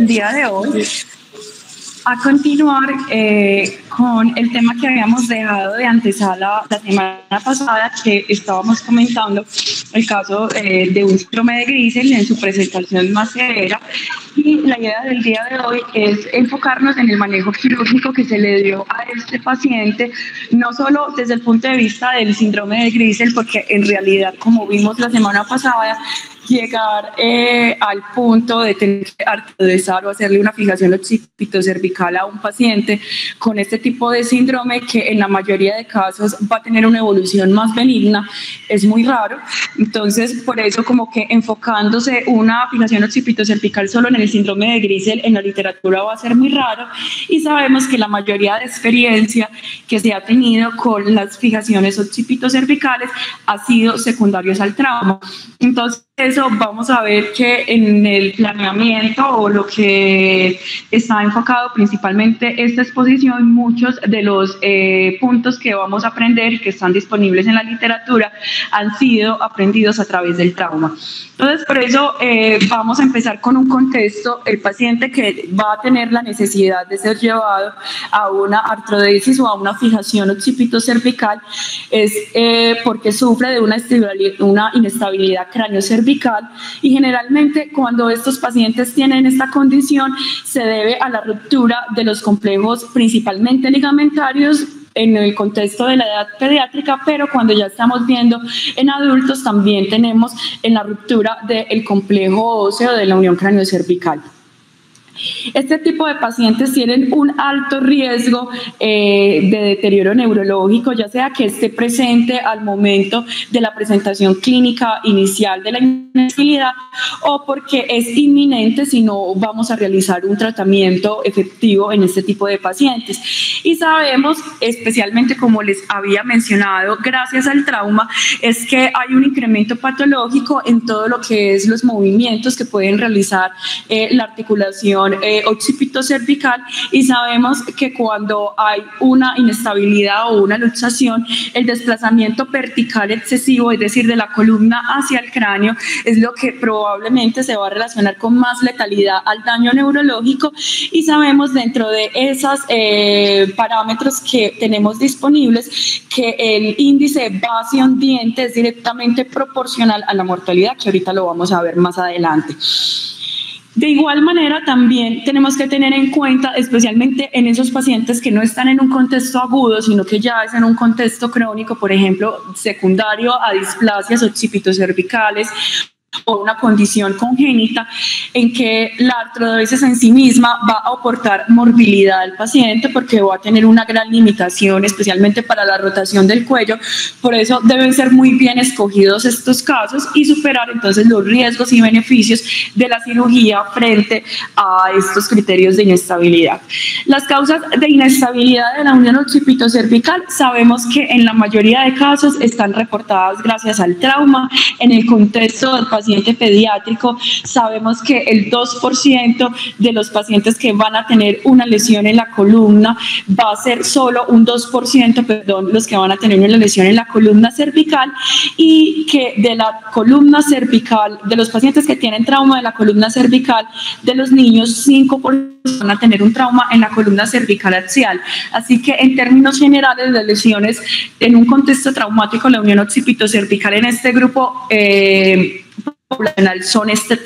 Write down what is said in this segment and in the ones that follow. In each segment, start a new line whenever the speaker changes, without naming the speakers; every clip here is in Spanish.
el día de hoy a continuar con el tema que habíamos dejado de antesala la semana pasada, que estábamos comentando el caso de un síndrome de Grisel en su presentación más severa. Y la idea del día de hoy es enfocarnos en el manejo quirúrgico que se le dio a este paciente, no solo desde el punto de vista del síndrome de Grisel, porque en realidad, como vimos la semana pasada, llegar al punto de tener que artrodesar o hacerle una fijación occipitocervical a un paciente con este tipo de síndrome, que en la mayoría de casos va a tener una evolución más benigna, es muy raro. Entonces, por eso como que enfocándose una fijación occipitocervical solo en el síndrome de Grisel en la literatura va a ser muy raro, y sabemos que la mayoría de experiencia que se ha tenido con las fijaciones occipitocervicales ha sido secundarios al trauma. Entonces, eso vamos a ver que en el planeamiento, o lo que está enfocado principalmente esta exposición, muchos de los puntos que vamos a aprender y que están disponibles en la literatura han sido aprendidos a través del trauma. Entonces, por eso vamos a empezar con un contexto. El paciente que va a tener la necesidad de ser llevado a una artrodesis o a una fijación occipitocervical es porque sufre de una inestabilidad craneocervical, y generalmente cuando estos pacientes tienen esta condición se debe a la ruptura de los complejos principalmente ligamentarios en el contexto de la edad pediátrica, pero cuando ya estamos viendo en adultos también tenemos en la ruptura del complejo óseo de la unión craneocervical. Este tipo de pacientes tienen un alto riesgo de deterioro neurológico, ya sea que esté presente al momento de la presentación clínica inicial de la inestabilidad, o porque es inminente si no vamos a realizar un tratamiento efectivo en este tipo de pacientes. Y sabemos, especialmente como les había mencionado, gracias al trauma, es que hay un incremento patológico en todo lo que es los movimientos que pueden realizar la articulación occipitocervical, y sabemos que cuando hay una inestabilidad o una luxación, el desplazamiento vertical excesivo, es decir, de la columna hacia el cráneo, es lo que probablemente se va a relacionar con más letalidad al daño neurológico. Y sabemos, dentro de esos parámetros que tenemos disponibles, que el índice base-diente es directamente proporcional a la mortalidad, que ahorita lo vamos a ver más adelante. De igual manera, también tenemos que tener en cuenta, especialmente en esos pacientes que no están en un contexto agudo, sino que ya es en un contexto crónico, por ejemplo, secundario a displasias occipitocervicales o una condición congénita, en que la artrodesis en sí misma va a aportar morbilidad al paciente, porque va a tener una gran limitación, especialmente para la rotación del cuello. Por eso deben ser muy bien escogidos estos casos y superar entonces los riesgos y beneficios de la cirugía frente a estos criterios de inestabilidad. Las causas de inestabilidad de la unión occipitocervical sabemos que en la mayoría de casos están reportadas gracias al trauma. En el contexto del paciente pediátrico sabemos que el 2% de los pacientes que van a tener una lesión en la columna va a ser solo un 2%, los que van a tener una lesión en la columna cervical, y que de la columna cervical, de los pacientes que tienen trauma de la columna cervical, de los niños 5% van a tener un trauma en la columna cervical axial. Así que en términos generales, las lesiones en un contexto traumático, la unión occipitocervical en este grupo poblacional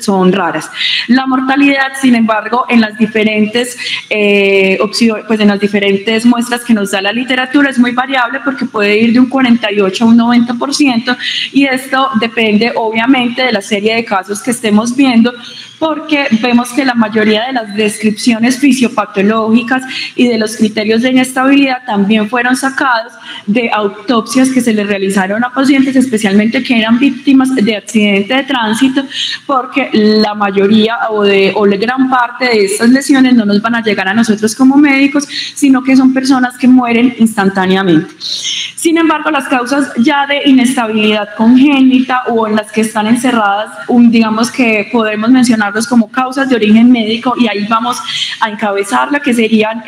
son raras. La mortalidad, sin embargo, en las diferentes en las diferentes muestras que nos da la literatura es muy variable, porque puede ir de un 48 a un 90%, y esto depende obviamente de la serie de casos que estemos viendo, porque vemos que la mayoría de las descripciones fisiopatológicas y de los criterios de inestabilidad también fueron sacados de autopsias que se le realizaron a pacientes, especialmente que eran víctimas de accidente de tránsito, porque la mayoría o la gran parte de estas lesiones no nos van a llegar a nosotros como médicos, sino que son personas que mueren instantáneamente. Sin embargo, las causas ya de inestabilidad congénita, o en las que están encerradas, digamos que podemos mencionarlos como causas de origen médico, y ahí vamos a encabezarla, que serían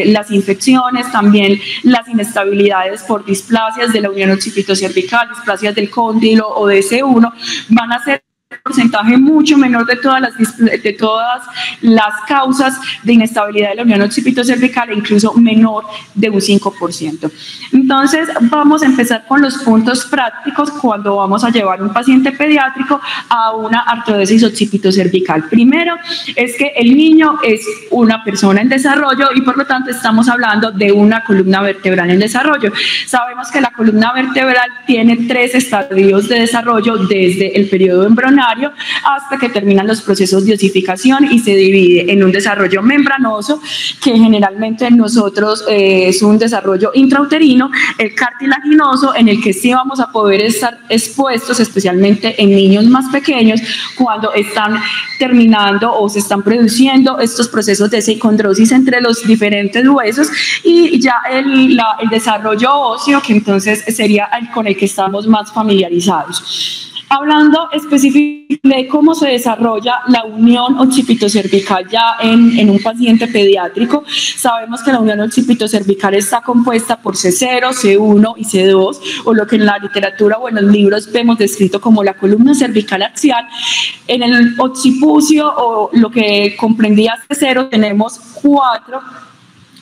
las infecciones, también las inestabilidades por displasias de la unión occipitocervical, displasias del cóndilo o de S1, van a ser porcentaje mucho menor de todas las causas de inestabilidad de la unión occipitocervical, e incluso menor de un 5%. Entonces, vamos a empezar con los puntos prácticos cuando vamos a llevar un paciente pediátrico a una artrodesis occipitocervical. Primero, es que el niño es una persona en desarrollo y por lo tanto estamos hablando de una columna vertebral en desarrollo. Sabemos que la columna vertebral tiene 3 estadios de desarrollo desde el periodo embrionario hasta que terminan los procesos de osificación y se divide en un desarrollo membranoso, que generalmente en nosotros es un desarrollo intrauterino, el cartilaginoso, en el que sí vamos a poder estar expuestos, especialmente en niños más pequeños, cuando están terminando o se están produciendo estos procesos de sicondrosis entre los diferentes huesos, y ya el desarrollo óseo, que entonces sería el con el que estamos más familiarizados. Hablando específicamente de cómo se desarrolla la unión occipitocervical ya en un paciente pediátrico, sabemos que la unión occipitocervical está compuesta por C0, C1 y C2, o lo que en la literatura o en los libros vemos descrito como la columna cervical axial. En el occipucio, o lo que comprendía C0, tenemos 4,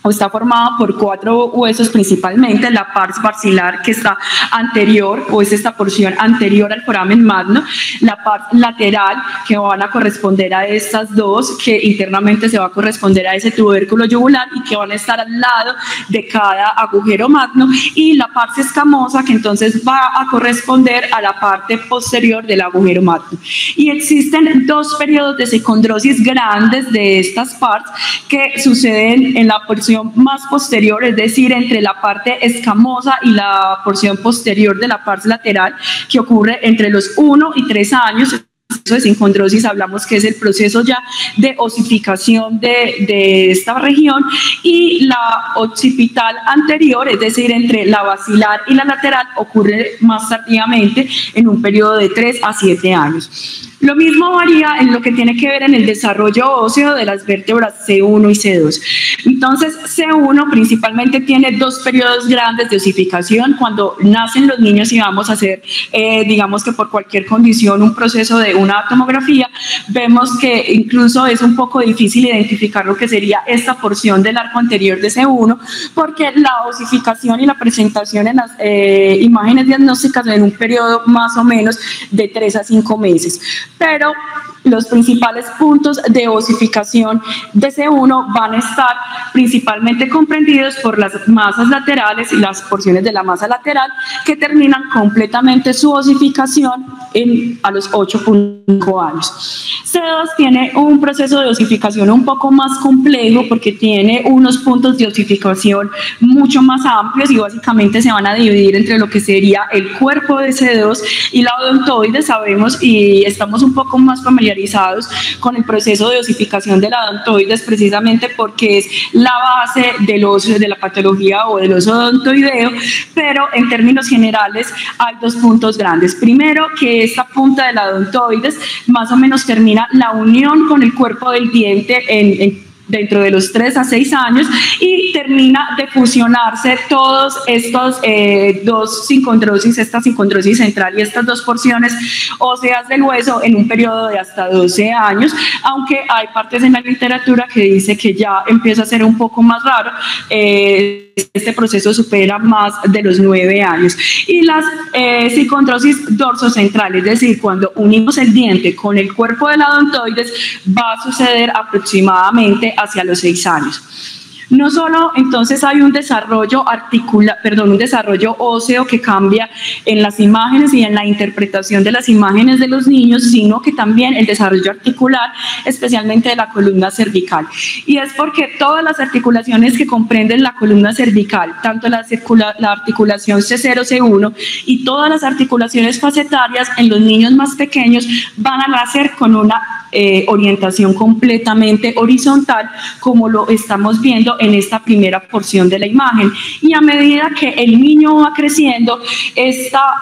o está formada por 4 huesos principalmente: la pars basilar, que está anterior, o es esta porción anterior al foramen magno; la pars lateral, que van a corresponder a estas 2, que internamente se va a corresponder a ese tubérculo yugular y que van a estar al lado de cada agujero magno; y la pars escamosa, que entonces va a corresponder a la parte posterior del agujero magno. Y existen 2 periodos de sicondrosis grandes de estas pars que suceden en la porción más posterior, es decir, entre la parte escamosa y la porción posterior de la pars lateral, que ocurre entre los 1 y 3 años. De sicondrosis hablamos que es el proceso ya de osificación de esta región, y la occipital anterior, es decir, entre la basilar y la lateral, ocurre más tardíamente, en un periodo de 3 a 7 años. Lo mismo varía en lo que tiene que ver en el desarrollo óseo de las vértebras C1 y C2. Entonces, C1 principalmente tiene 2 periodos grandes de osificación. Cuando nacen los niños y vamos a hacer, digamos que por cualquier condición, un proceso de una tomografía, vemos que incluso es un poco difícil identificar lo que sería esta porción del arco anterior de C1, porque la osificación y la presentación en las imágenes diagnósticas en un periodo más o menos de 3 a 5 meses. Pero los principales puntos de osificación de C1 van a estar principalmente comprendidos por las masas laterales y las porciones de la masa lateral, que terminan completamente su osificación a los 8.5 años. C2 tiene un proceso de osificación un poco más complejo, porque tiene unos puntos de osificación mucho más amplios, y básicamente se van a dividir entre lo que sería el cuerpo de C2 y la odontoide. Sabemos y estamos un poco más familiarizados con el proceso de osificación de la odontoides, precisamente porque es la base de la patología o del oso odontoideo, pero en términos generales hay 2 puntos grandes. Primero, que esta punta de la odontoides más o menos termina la unión con el cuerpo del diente dentro de los 3 a 6 años, y termina de fusionarse todos estos 2 sicondrosis, esta sicondrosis central y estas 2 porciones óseas del hueso, en un periodo de hasta 12 años, aunque hay partes en la literatura que dice que ya empieza a ser un poco más raro. Este proceso supera más de los 9 años. Y las sicondrosis dorsocentrales, es decir, cuando unimos el diente con el cuerpo de la odontoides, va a suceder aproximadamente hacia los 6 años. No solo entonces hay un desarrollo óseo que cambia en las imágenes y en la interpretación de las imágenes de los niños, sino que también el desarrollo articular, especialmente de la columna cervical. Y es porque todas las articulaciones que comprenden la columna cervical, tanto la articulación C0, C1 y todas las articulaciones facetarias en los niños más pequeños, van a nacer con una orientación completamente horizontal, como lo estamos viendo en esta primera porción de la imagen. Y a medida que el niño va creciendo, esta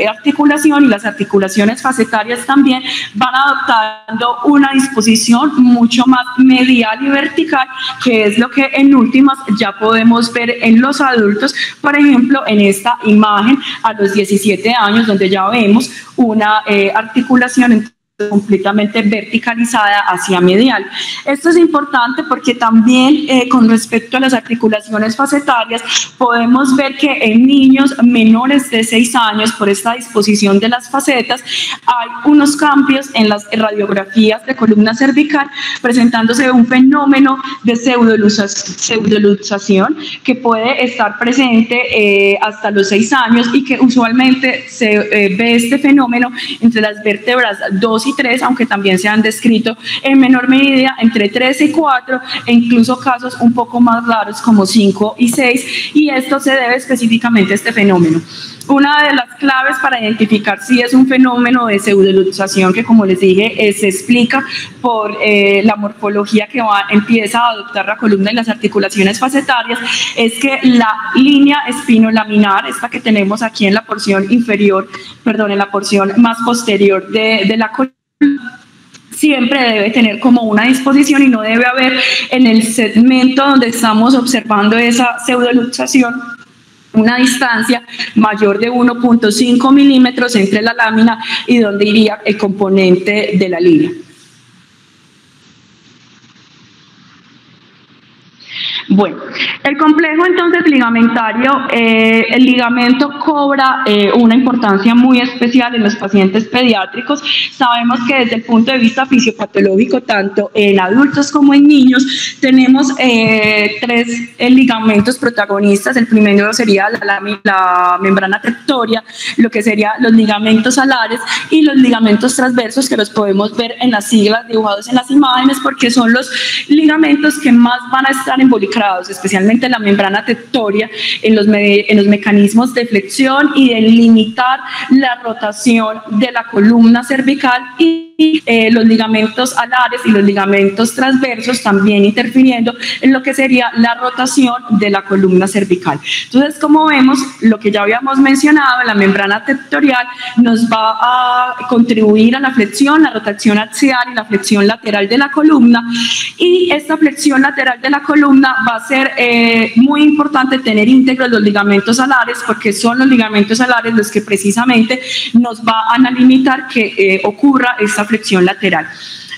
articulación y las articulaciones facetarias también van adoptando una disposición mucho más medial y vertical, que es lo que en últimas ya podemos ver en los adultos, por ejemplo en esta imagen a los 17 años, donde ya vemos una articulación completamente verticalizada hacia medial. Esto es importante porque también con respecto a las articulaciones facetarias podemos ver que en niños menores de 6 años, por esta disposición de las facetas, hay unos cambios en las radiografías de columna cervical, presentándose un fenómeno de pseudoluxación que puede estar presente hasta los 6 años y que usualmente se ve este fenómeno entre las vértebras 2 y 3, aunque también se han descrito en menor medida entre 3 y 4 e incluso casos un poco más raros como 5 y 6, y esto se debe específicamente a este fenómeno. Una de las claves para identificar si es un fenómeno de pseudoluxación, que como les dije se explica por la morfología que empieza a adoptar la columna y las articulaciones facetarias, es que la línea espinolaminar, esta que tenemos aquí en la porción inferior, perdón, en la porción más posterior de la columna, siempre debe tener como una disposición y no debe haber en el segmento donde estamos observando esa pseudoluxación una distancia mayor de 1.5 milímetros entre la lámina y donde iría el componente de la línea. Bueno, el complejo entonces ligamentario, el ligamento cobra una importancia muy especial en los pacientes pediátricos. Sabemos que desde el punto de vista fisiopatológico, tanto en adultos como en niños, tenemos 3 ligamentos protagonistas. El primero sería la membrana tectoria, lo que serían los ligamentos alares y los ligamentos transversos, que los podemos ver en las siglas dibujados en las imágenes, porque son los ligamentos que más van a estar involucrados, especialmente la membrana tectoria, en los mecanismos de flexión y de limitar la rotación de la columna cervical, y los ligamentos alares y los ligamentos transversos también interfiriendo en lo que sería la rotación de la columna cervical. Entonces, como vemos, lo que ya habíamos mencionado, la membrana tectorial nos va a contribuir a la flexión, la rotación axial y la flexión lateral de la columna, y esta flexión lateral de la columna va a ser muy importante tener íntegros los ligamentos alares, porque son los ligamentos alares los que precisamente nos van a limitar que ocurra esta flexión lateral.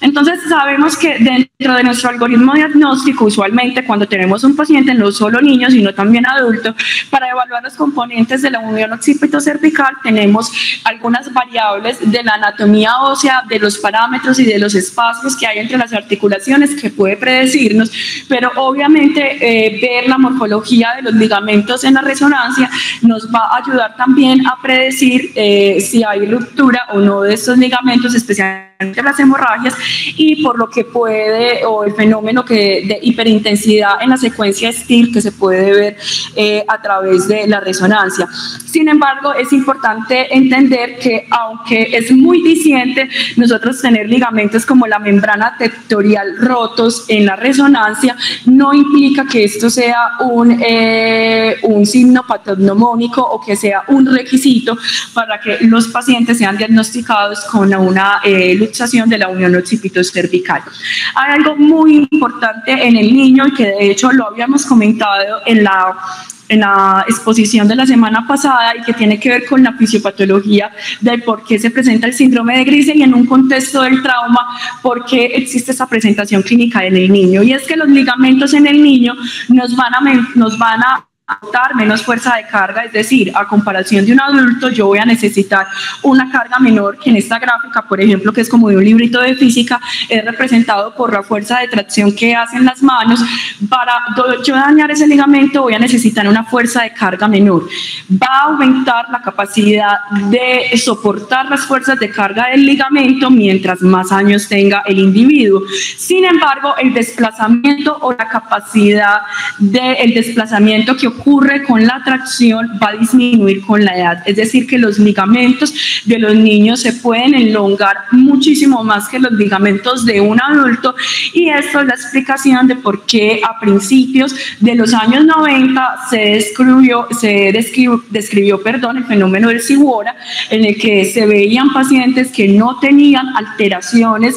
Entonces sabemos que dentro de nuestro algoritmo diagnóstico, usualmente cuando tenemos un paciente, no solo niño sino también adulto, para evaluar los componentes de la unión occipito-cervical tenemos algunas variables de la anatomía ósea, de los parámetros y de los espacios que hay entre las articulaciones que puede predecirnos, pero obviamente ver la morfología de los ligamentos en la resonancia nos va a ayudar también a predecir si hay ruptura o no de estos ligamentos, especialmente las hemorragias, y por lo que puede, o el fenómeno de hiperintensidad en la secuencia STIR que se puede ver a través de la resonancia. Sin embargo, es importante entender que aunque es muy diciente nosotros tener ligamentos como la membrana tectorial rotos en la resonancia, no implica que esto sea un signo patognomónico o que sea un requisito para que los pacientes sean diagnosticados con una luxación de la unión occipito-cervical. Hay algo muy importante en el niño y que de hecho lo habíamos comentado en la exposición de la semana pasada, y que tiene que ver con la fisiopatología de por qué se presenta el síndrome de Grisel y en un contexto del trauma, por qué existe esa presentación clínica en el niño. Y es que los ligamentos en el niño nos van a aportar menos fuerza de carga, es decir, a comparación de un adulto yo voy a necesitar una carga menor, que en esta gráfica, por ejemplo, que es como de un librito de física, es representado por la fuerza de tracción que hacen las manos. Para yo dañar ese ligamento voy a necesitar una fuerza de carga menor. Va a aumentar la capacidad de soportar las fuerzas de carga del ligamento mientras más años tenga el individuo. Sin embargo, el desplazamiento o la capacidad del desplazamiento que ocurre con la tracción va a disminuir con la edad, es decir, que los ligamentos de los niños se pueden elongar muchísimo más que los ligamentos de un adulto, y esto es la explicación de por qué a principios de los años 90 se describió el fenómeno del Sigüora, en el que se veían pacientes que no tenían alteraciones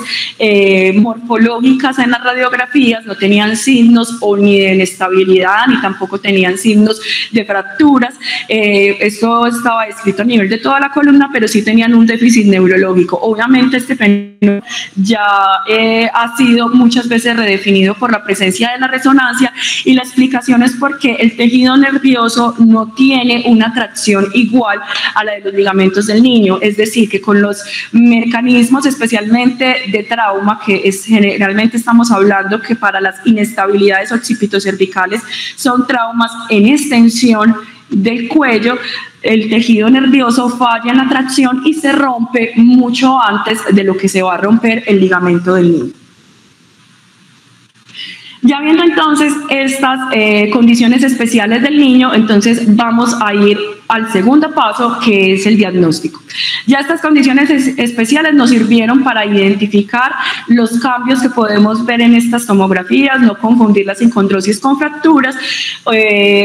morfológicas en las radiografías, no tenían signos o ni de inestabilidad ni tampoco tenían signos signos de fracturas. Esto estaba descrito a nivel de toda la columna, pero sí tenían un déficit neurológico. Obviamente este fenómeno ya ha sido muchas veces redefinido por la presencia de la resonancia, y la explicación es porque el tejido nervioso no tiene una tracción igual a la de los ligamentos del niño, es decir, que con los mecanismos especialmente de trauma, que generalmente estamos hablando que para las inestabilidades occipitocervicales son traumas en extensión del cuello, el tejido nervioso falla en la tracción y se rompe mucho antes de lo que se va a romper el ligamento del niño. Ya viendo entonces estas condiciones especiales del niño, entonces vamos a ir al segundo paso, que es el diagnóstico. Ya estas condiciones especiales nos sirvieron para identificar los cambios que podemos ver en estas tomografías, no confundir la sincondrosis con fracturas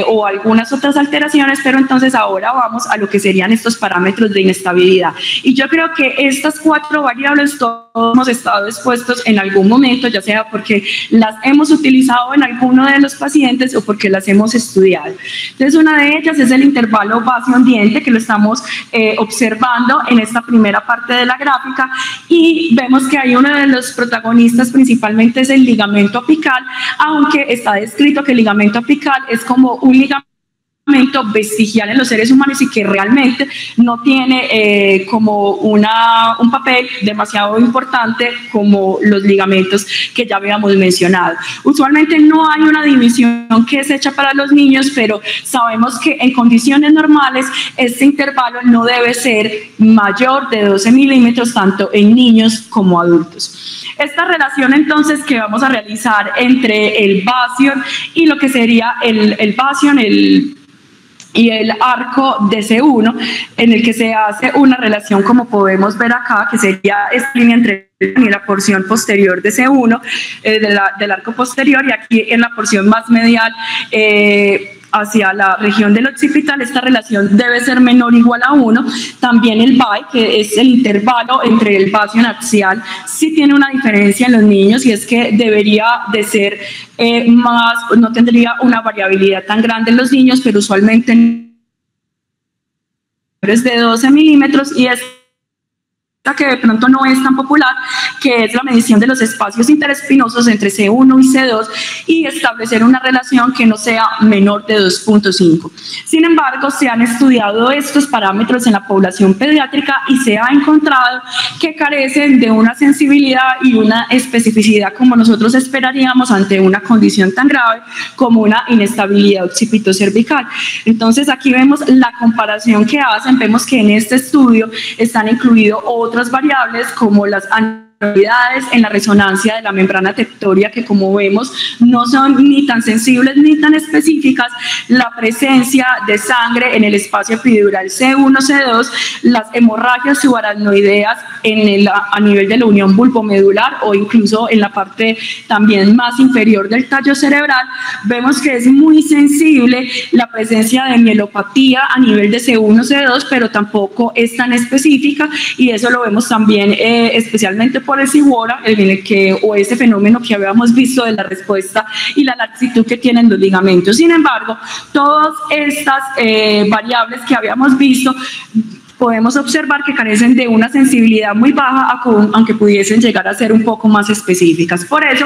o algunas otras alteraciones, pero entonces ahora vamos a lo que serían estos parámetros de inestabilidad. Y yo creo que estas 4 variables todos hemos estado expuestos en algún momento, ya sea porque las hemos utilizado en alguno de los pacientes o porque las hemos estudiado. Entonces una de ellas es el intervalo base-ondiente, que lo estamos observando en esta primera parte de la gráfica, y vemos que hay uno de los protagonistas principalmente es el ligamento apical, aunque está descrito que el ligamento apical es como un ligamento vestigial en los seres humanos y que realmente no tiene como un papel demasiado importante como los ligamentos que ya habíamos mencionado. Usualmente no hay una división que es hecha para los niños, pero sabemos que en condiciones normales este intervalo no debe ser mayor de 12 milímetros tanto en niños como adultos. Esta relación entonces que vamos a realizar entre el bastion y lo que sería el bastion, y el arco de C1, en el que se hace una relación, como podemos ver acá, que sería esta línea entre la porción posterior de C1, del arco posterior, y aquí en la porción más medial hacia la región del occipital, esta relación debe ser menor o igual a 1. También el BAI, que es el intervalo entre el bastion axial, sí tiene una diferencia en los niños, y es que debería de ser no tendría una variabilidad tan grande en los niños, pero usualmente es de 12 milímetros, y es que de pronto no es tan popular, que es la medición de los espacios interespinosos entre C1 y C2 y establecer una relación que no sea menor de 2.5. Sin embargo, se han estudiado estos parámetros en la población pediátrica y se ha encontrado que carecen de una sensibilidad y una especificidad como nosotros esperaríamos ante una condición tan grave como una inestabilidad occipitocervical. Entonces aquí vemos la comparación que hacen, vemos que en este estudio están incluidos otras variables como las anormalidades en la resonancia de la membrana tectoria, que como vemos no son ni tan sensibles ni tan específicas, la presencia de sangre en el espacio epidural C1, C2, las hemorragias subaracnoideas a nivel de la unión bulbomedular o incluso en la parte también más inferior del tallo cerebral. Vemos que es muy sensible la presencia de mielopatía a nivel de C1, C2, pero tampoco es tan específica, y eso lo vemos también especialmente por el SIWORA, o ese fenómeno que habíamos visto de la respuesta y la laxitud que tienen los ligamentos. Sin embargo, todas estas variables que habíamos visto podemos observar que carecen de una sensibilidad muy baja, aunque pudiesen llegar a ser un poco más específicas. Por eso,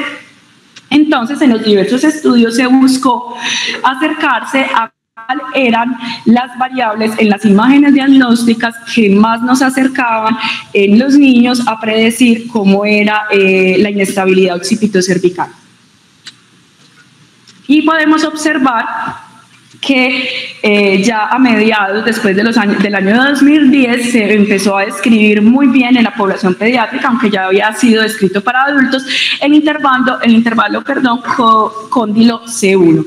entonces, en los diversos estudios se buscó acercarse a cuáles eran las variables en las imágenes diagnósticas que más nos acercaban en los niños a predecir cómo era la inestabilidad occipitocervical. Y podemos observar que ya a mediados, después de del año 2010, se empezó a describir muy bien en la población pediátrica, aunque ya había sido descrito para adultos, el intervalo cóndilo C1,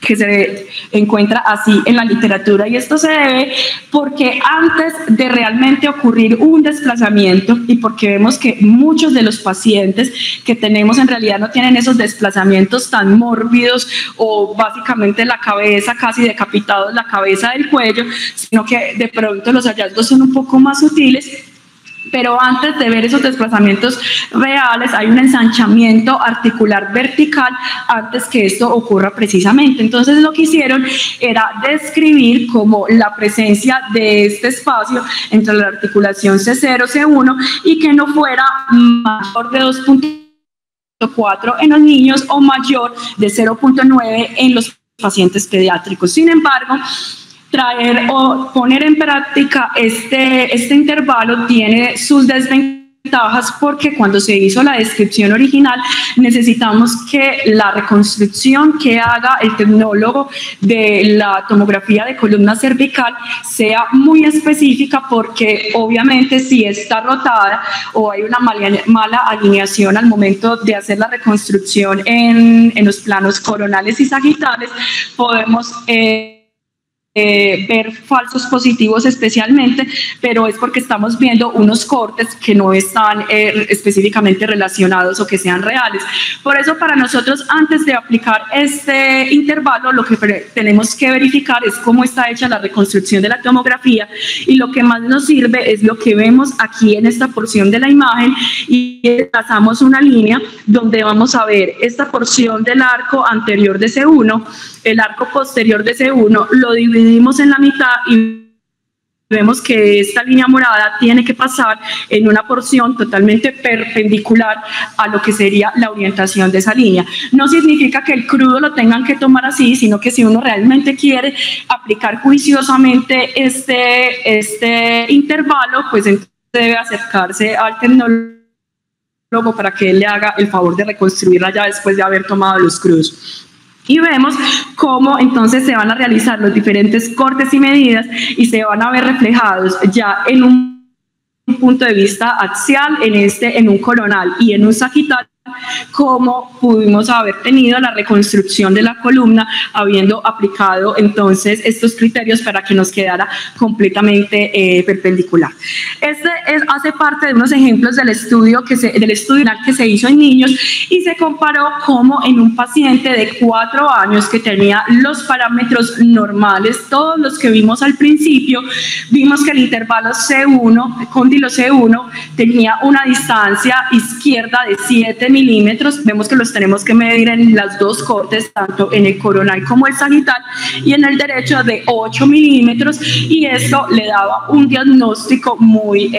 que se encuentra así en la literatura, y esto se debe porque antes de realmente ocurrir un desplazamiento, y porque vemos que muchos de los pacientes que tenemos en realidad no tienen esos desplazamientos tan mórbidos o básicamente la cabeza casi decapitados, la cabeza del cuello, sino que de pronto los hallazgos son un poco más sutiles. Pero antes de ver esos desplazamientos reales hay un ensanchamiento articular vertical antes que esto ocurra precisamente. Entonces lo que hicieron era describir como la presencia de este espacio entre la articulación C0, C1 y que no fuera mayor de 2.4 en los niños o mayor de 0.9 en los pacientes pediátricos. Sin embargo, traer o poner en práctica este intervalo tiene sus desventajas porque cuando se hizo la descripción original necesitamos que la reconstrucción que haga el tecnólogo de la tomografía de columna cervical sea muy específica porque obviamente si está rotada o hay una mala alineación al momento de hacer la reconstrucción en los planos coronales y sagitales podemos ver falsos positivos especialmente, pero es porque estamos viendo unos cortes que no están específicamente relacionados o que sean reales. Por eso para nosotros antes de aplicar este intervalo lo que tenemos que verificar es cómo está hecha la reconstrucción de la tomografía y lo que más nos sirve es lo que vemos aquí en esta porción de la imagen y trazamos una línea donde vamos a ver esta porción del arco anterior de C1, el arco posterior de C1, lo dividimos en la mitad y vemos que esta línea morada tiene que pasar en una porción totalmente perpendicular a lo que sería la orientación de esa línea. No significa que el crudo lo tengan que tomar así, sino que si uno realmente quiere aplicar juiciosamente este intervalo, pues entonces debe acercarse al tecnólogo para que él le haga el favor de reconstruirla ya después de haber tomado los crudos. Y vemos cómo entonces se van a realizar los diferentes cortes y medidas y se van a ver reflejados ya en un punto de vista axial, en un coronal y en un sagital, cómo pudimos haber tenido la reconstrucción de la columna habiendo aplicado entonces estos criterios para que nos quedara completamente perpendicular. Hace parte de unos ejemplos del estudio que se hizo en niños y se comparó cómo en un paciente de 4 años que tenía los parámetros normales, todos los que vimos al principio, vimos que el intervalo C1, cóndilo C1, tenía una distancia izquierda de 7 milímetros, vemos que los tenemos que medir en las dos cortes, tanto en el coronal como el sagital, y en el derecho de 8 milímetros, y esto le daba un diagnóstico muy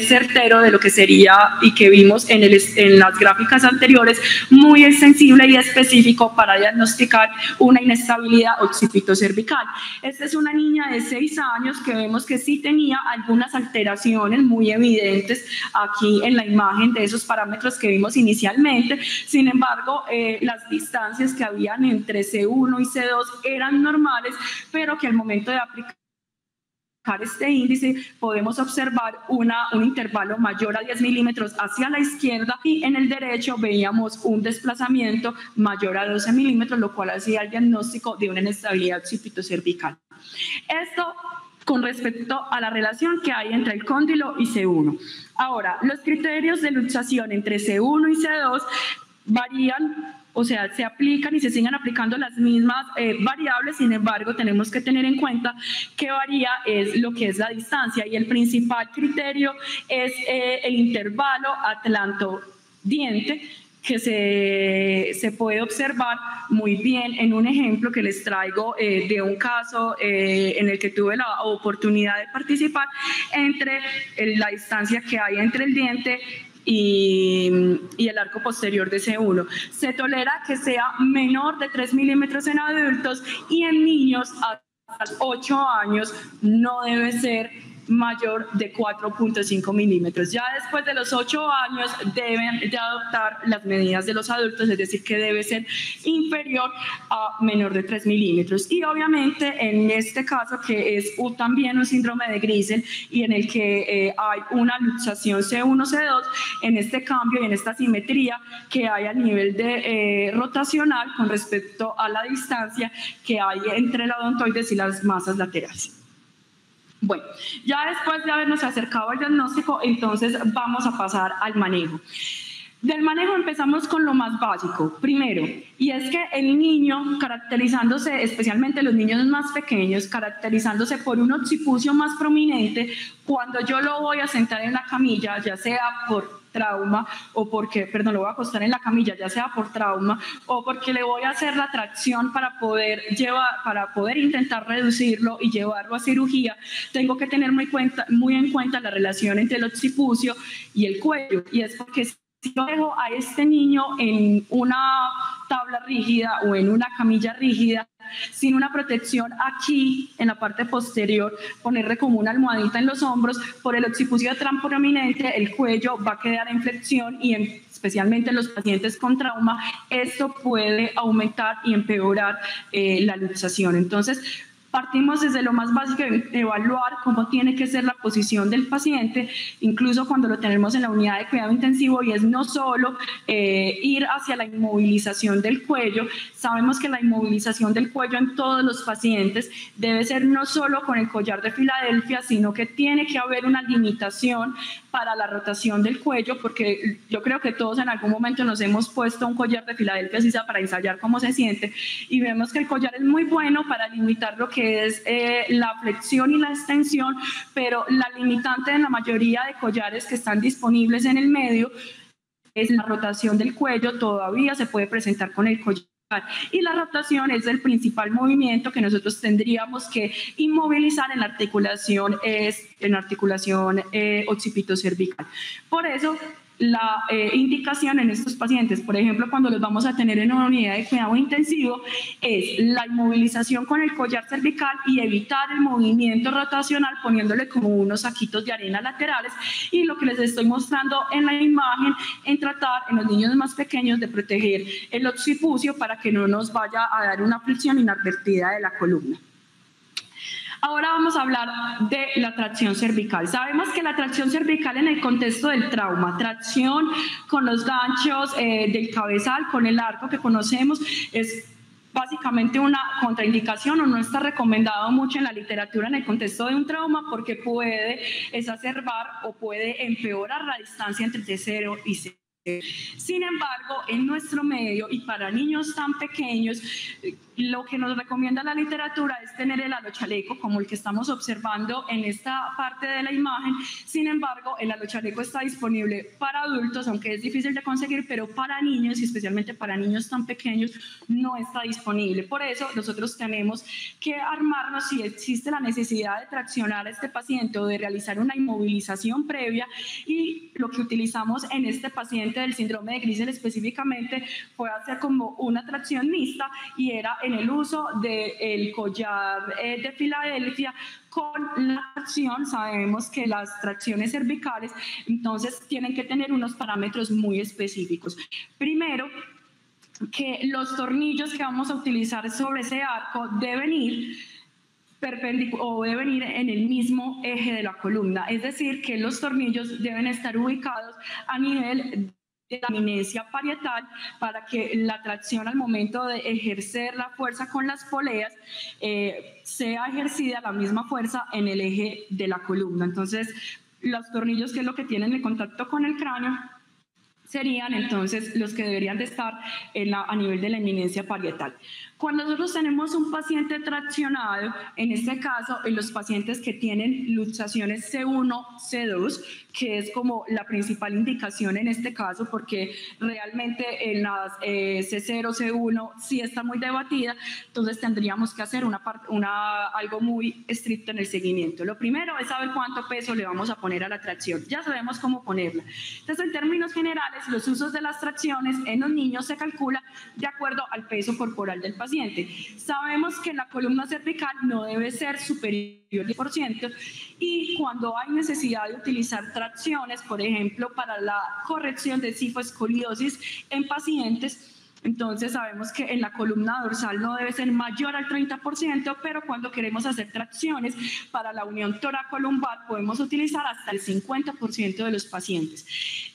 certero de lo que sería, y que vimos en las gráficas anteriores, muy extensible y específico para diagnosticar una inestabilidad occipitocervical. Esta es una niña de 6 años que vemos que sí tenía algunas alteraciones muy evidentes aquí en la imagen de esos parámetros que vimos inicialmente. Sin embargo, las distancias que habían entre C1 y C2 eran normales, pero que al momento de aplicar este índice podemos observar un intervalo mayor a 10 milímetros hacia la izquierda y en el derecho veíamos un desplazamiento mayor a 12 milímetros, lo cual hacía el diagnóstico de una inestabilidad occipitocervical. Esto con respecto a la relación que hay entre el cóndilo y C1. Ahora, los criterios de luxación entre C1 y C2 varían, o sea, se aplican y se siguen aplicando las mismas variables, sin embargo, tenemos que tener en cuenta que varía es lo que es la distancia y el principal criterio es el intervalo atlanto-diente, que se puede observar muy bien en un ejemplo que les traigo de un caso en el que tuve la oportunidad de participar entre la distancia que hay entre el diente y el arco posterior de C1. Se tolera que sea menor de 3 milímetros en adultos y en niños hasta 8 años no debe ser mayor de 4.5 milímetros. Ya después de los 8 años deben de adoptar las medidas de los adultos, es decir, que debe ser inferior a menor de 3 milímetros. Y obviamente en este caso, que es también un síndrome de Grisel y en el que hay una luxación C1-C2, en este cambio y en esta simetría que hay a nivel de rotacional con respecto a la distancia que hay entre la odontoides y las masas laterales. Bueno, ya después de habernos acercado al diagnóstico, entonces vamos a pasar al manejo. Del manejo empezamos con lo más básico, primero, y es que el niño, caracterizándose, especialmente los niños más pequeños, caracterizándose por un occipucio más prominente, cuando yo lo voy a sentar en la camilla, ya sea por trauma o porque, perdón, lo voy a acostar en la camilla, ya sea por trauma o porque le voy a hacer la tracción para poder intentar reducirlo y llevarlo a cirugía, tengo que tener muy en cuenta la relación entre el occipucio y el cuello, y es porque si yo dejo a este niño en una tabla rígida o en una camilla rígida, sin una protección aquí en la parte posterior, ponerle como una almohadita en los hombros, por el occipucio tan prominente, el cuello va a quedar en flexión y especialmente en los pacientes con trauma, esto puede aumentar y empeorar la luxación. Entonces, partimos desde lo más básico de evaluar cómo tiene que ser la posición del paciente, incluso cuando lo tenemos en la unidad de cuidado intensivo, y es no solo ir hacia la inmovilización del cuello. Sabemos que la inmovilización del cuello en todos los pacientes debe ser no solo con el collar de Filadelfia, sino que tiene que haber una limitación para la rotación del cuello, porque yo creo que todos en algún momento nos hemos puesto un collar de Filadelfia, así sea para ensayar cómo se siente, y vemos que el collar es muy bueno para limitar lo que es la flexión y la extensión, pero la limitante en la mayoría de collares que están disponibles en el medio es la rotación del cuello. Todavía se puede presentar con el collar, y la rotación es el principal movimiento que nosotros tendríamos que inmovilizar en la articulación, occipitocervical. Por eso, la indicación en estos pacientes, por ejemplo, cuando los vamos a tener en una unidad de cuidado intensivo, es la inmovilización con el collar cervical y evitar el movimiento rotacional poniéndole como unos saquitos de arena laterales, y lo que les estoy mostrando en la imagen, en tratar en los niños más pequeños de proteger el occipucio para que no nos vaya a dar una flexión inadvertida de la columna. Ahora vamos a hablar de la tracción cervical. Sabemos que la tracción cervical en el contexto del trauma, tracción con los ganchos del cabezal, con el arco que conocemos, es básicamente una contraindicación o no está recomendado mucho en la literatura en el contexto de un trauma, porque puede exacerbar o puede empeorar la distancia entre T0 y C. Sin embargo, en nuestro medio y para niños tan pequeños, lo que nos recomienda la literatura es tener el alochaleco como el que estamos observando en esta parte de la imagen. Sin embargo, el alochaleco está disponible para adultos, aunque es difícil de conseguir, pero para niños y especialmente para niños tan pequeños no está disponible. Por eso nosotros tenemos que armarnos si existe la necesidad de traccionar a este paciente o de realizar una inmovilización previa, y lo que utilizamos en este paciente del síndrome de Grisel específicamente fue hacer como una tracción mixta, y era en el uso del collar de Filadelfia con la tracción. Sabemos que las tracciones cervicales entonces tienen que tener unos parámetros muy específicos. Primero, que los tornillos que vamos a utilizar sobre ese arco deben ir en el mismo eje de la columna, es decir, que los tornillos deben estar ubicados a nivel de la eminencia parietal para que la tracción al momento de ejercer la fuerza con las poleas sea ejercida la misma fuerza en el eje de la columna. Entonces, los tornillos, que es lo que tienen el contacto con el cráneo, serían entonces los que deberían de estar a nivel de la eminencia parietal. Cuando nosotros tenemos un paciente traccionado, en este caso en los pacientes que tienen luxaciones C1, C2, que es como la principal indicación en este caso, porque realmente en las C0, C1 sí está muy debatida, entonces tendríamos que hacer algo muy estricto en el seguimiento. Lo primero es saber cuánto peso le vamos a poner a la tracción, ya sabemos cómo ponerla. Entonces, en términos generales, los usos de las tracciones en los niños se calcula de acuerdo al peso corporal del paciente. Sabemos que la columna cervical no debe ser superior al 10%, y cuando hay necesidad de utilizar tracciones, por ejemplo, para la corrección de cifoescoliosis en pacientes, Entonces sabemos que en la columna dorsal no debe ser mayor al 30%, pero cuando queremos hacer tracciones para la unión toracolumbar podemos utilizar hasta el 50% de los pacientes.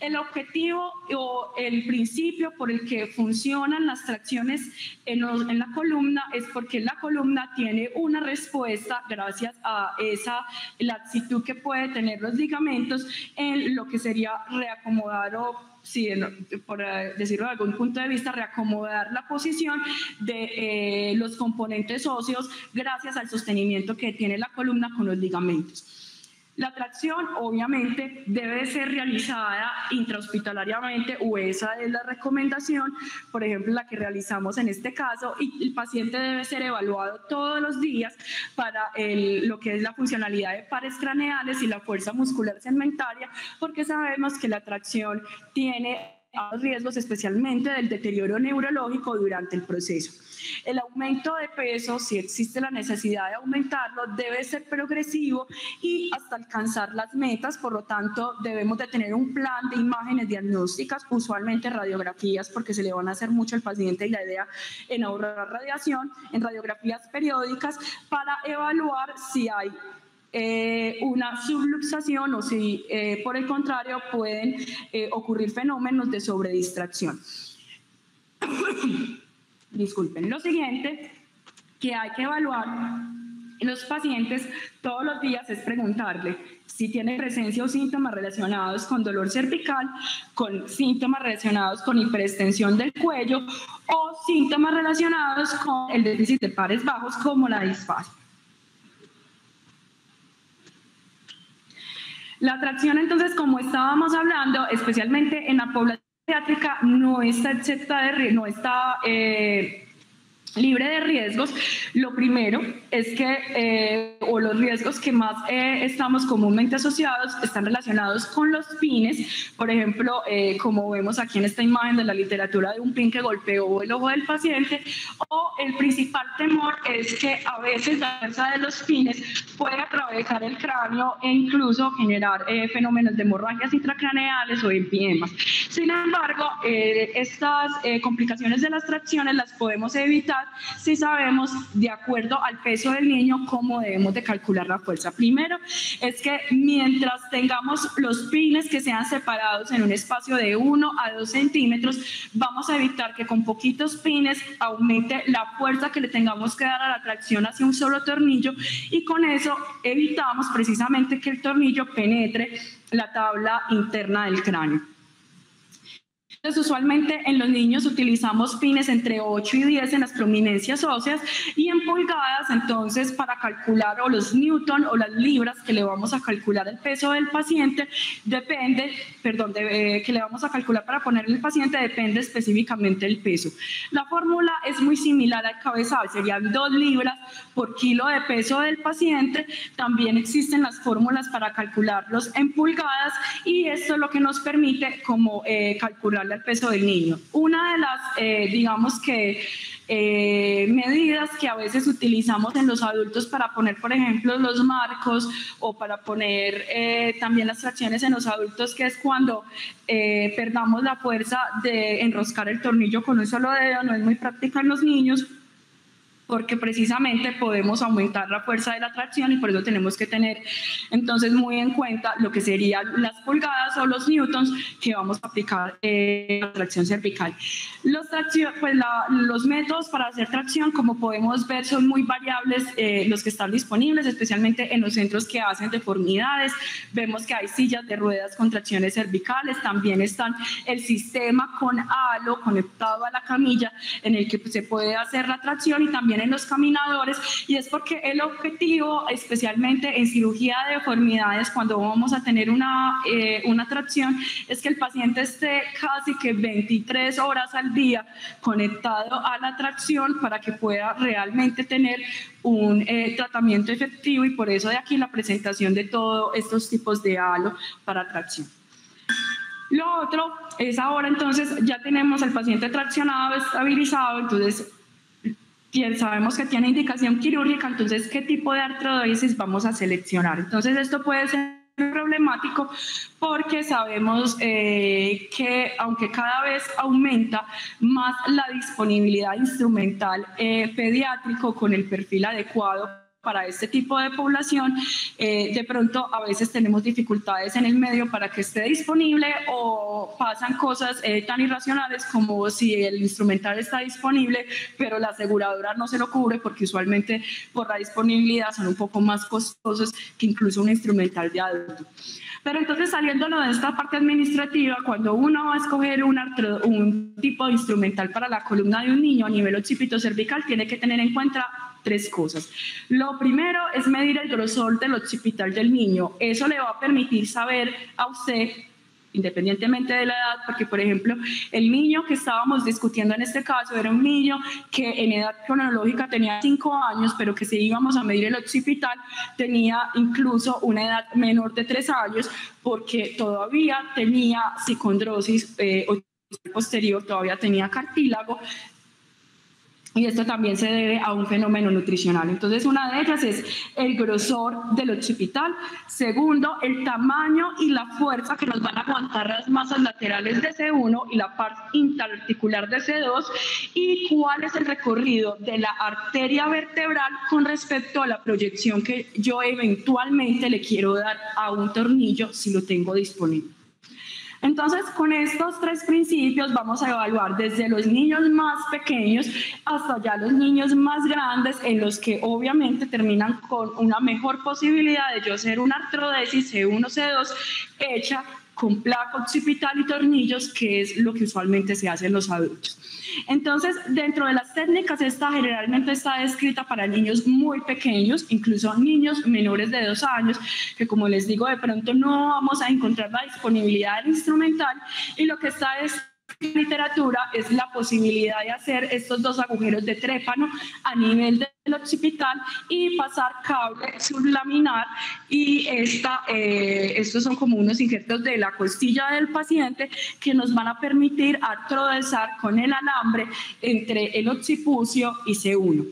El objetivo o el principio por el que funcionan las tracciones en la columna es porque la columna tiene una respuesta gracias a esa laxitud que puede tener los ligamentos en lo que sería reacomodar o, sí, por decirlo de algún punto de vista, reacomodar la posición de los componentes óseos gracias al sostenimiento que tiene la columna con los ligamentos. La tracción obviamente debe ser realizada intrahospitalariamente, o esa es la recomendación, por ejemplo la que realizamos en este caso, y el paciente debe ser evaluado todos los días para lo que es la funcionalidad de pares craneales y la fuerza muscular segmentaria, porque sabemos que la tracción tiene riesgos especialmente del deterioro neurológico durante el proceso. El aumento de peso, si existe la necesidad de aumentarlo, debe ser progresivo y hasta alcanzar las metas, por lo tanto debemos de tener un plan de imágenes diagnósticas, usualmente radiografías, porque se le van a hacer mucho al paciente y la idea en ahorrar radiación, en radiografías periódicas para evaluar si hay una subluxación o si por el contrario pueden ocurrir fenómenos de sobredistracción. Disculpen. Lo siguiente que hay que evaluar en los pacientes todos los días es preguntarle si tiene presencia o síntomas relacionados con dolor cervical, con síntomas relacionados con hiperextensión del cuello o síntomas relacionados con el déficit de pares bajos como la disfasia. La tracción, entonces, como estábamos hablando, especialmente en la población pediátrica, no está exenta de, no está libre de riesgos. Lo primero es que, o los riesgos que más estamos comúnmente asociados están relacionados con los pines. Por ejemplo, como vemos aquí en esta imagen de la literatura, de un pin que golpeó el ojo del paciente, o el principal temor es que a veces la fuerza de los pines puede atravesar el cráneo e incluso generar fenómenos de hemorragias intracraneales o emfiemas. Sin embargo, estas complicaciones de las tracciones las podemos evitar si sabemos, de acuerdo al peso del niño, cómo debemos de calcular la fuerza. Primero, es que mientras tengamos los pines que sean separados en un espacio de 1 a 2 centímetros, vamos a evitar que con poquitos pines aumente la fuerza que le tengamos que dar a la tracción hacia un solo tornillo, y con eso evitamos precisamente que el tornillo penetre la tabla interna del cráneo. Entonces, usualmente en los niños utilizamos pines entre 8 y 10 en las prominencias óseas, y en pulgadas, entonces, para calcular, o los newton o las libras que le vamos a calcular el peso del paciente, depende, perdón, que le vamos a calcular para ponerle el paciente, depende específicamente del peso. La fórmula es muy similar al cabezal, serían 2 libras por kilo de peso del paciente. También existen las fórmulas para calcularlos en pulgadas, y esto es lo que nos permite como calcular el peso del niño. Una de las, digamos que, medidas que a veces utilizamos en los adultos para poner, por ejemplo, los marcos, o para poner también las tracciones en los adultos, que es cuando perdamos la fuerza de enroscar el tornillo con un solo dedo, no es muy práctica en los niños, porque precisamente podemos aumentar la fuerza de la tracción, y por eso tenemos que tener entonces muy en cuenta lo que serían las pulgadas o los newtons que vamos a aplicar en la tracción cervical. Los métodos para hacer tracción, como podemos ver, son muy variables los que están disponibles, especialmente en los centros que hacen deformidades. Vemos que hay sillas de ruedas con tracciones cervicales, también están el sistema con halo conectado a la camilla en el que se puede hacer la tracción, y también en los caminadores, y es porque el objetivo, especialmente en cirugía de deformidades, cuando vamos a tener una tracción, es que el paciente esté casi que 23 horas al día conectado a la tracción para que pueda realmente tener un tratamiento efectivo, y por eso de aquí la presentación de todos estos tipos de halo para tracción. Lo otro es ahora, entonces, ya tenemos al paciente traccionado, estabilizado, entonces sabemos que tiene indicación quirúrgica, entonces, ¿qué tipo de artrodesis vamos a seleccionar? Entonces, esto puede ser problemático porque sabemos que aunque cada vez aumenta más la disponibilidad instrumental pediátrico con el perfil adecuado para este tipo de población, de pronto a veces tenemos dificultades en el medio para que esté disponible o pasan cosas tan irracionales como si el instrumental está disponible pero la aseguradora no se lo cubre porque usualmente por la disponibilidad son un poco más costosos que incluso un instrumental de adulto. Pero entonces saliéndolo de esta parte administrativa, cuando uno va a escoger un tipo de instrumental para la columna de un niño a nivel occipitocervical, tiene que tener en cuenta 3 cosas. Lo primero es medir el grosor del occipital del niño. Eso le va a permitir saber a usted, independientemente de la edad, porque por ejemplo el niño que estábamos discutiendo en este caso era un niño que en edad cronológica tenía 5 años, pero que si íbamos a medir el occipital tenía incluso una edad menor de 3 años porque todavía tenía psicondrosis posterior, todavía tenía cartílago. Y esto también se debe a un fenómeno nutricional. Entonces, una de ellas es el grosor del occipital. Segundo, el tamaño y la fuerza que nos van a aguantar las masas laterales de C1 y la parte interarticular de C2. Y cuál es el recorrido de la arteria vertebral con respecto a la proyección que yo eventualmente le quiero dar a un tornillo si lo tengo disponible. Entonces, con estos 3 principios vamos a evaluar desde los niños más pequeños hasta ya los niños más grandes, en los que obviamente terminan con una mejor posibilidad de yo hacer una artrodesis C1, C2 hecha con placa occipital y tornillos, que es lo que usualmente se hace en los adultos. Entonces, dentro de las técnicas, esta generalmente está descrita para niños muy pequeños, incluso niños menores de 2 años, que como les digo, de pronto no vamos a encontrar la disponibilidad del instrumental, y lo que está es en literatura es la posibilidad de hacer estos 2 agujeros de trépano a nivel del occipital y pasar cable sublaminar, y estos son como unos injertos de la costilla del paciente que nos van a permitir atravesar con el alambre entre el occipucio y C1.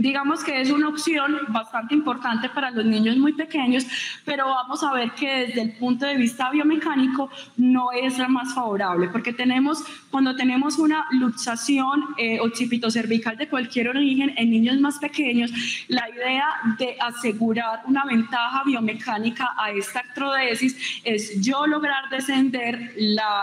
Digamos que es una opción bastante importante para los niños muy pequeños, pero vamos a ver que desde el punto de vista biomecánico no es la más favorable, porque cuando tenemos una luxación occipitocervical de cualquier origen en niños más pequeños, la idea de asegurar una ventaja biomecánica a esta artrodesis es yo lograr descender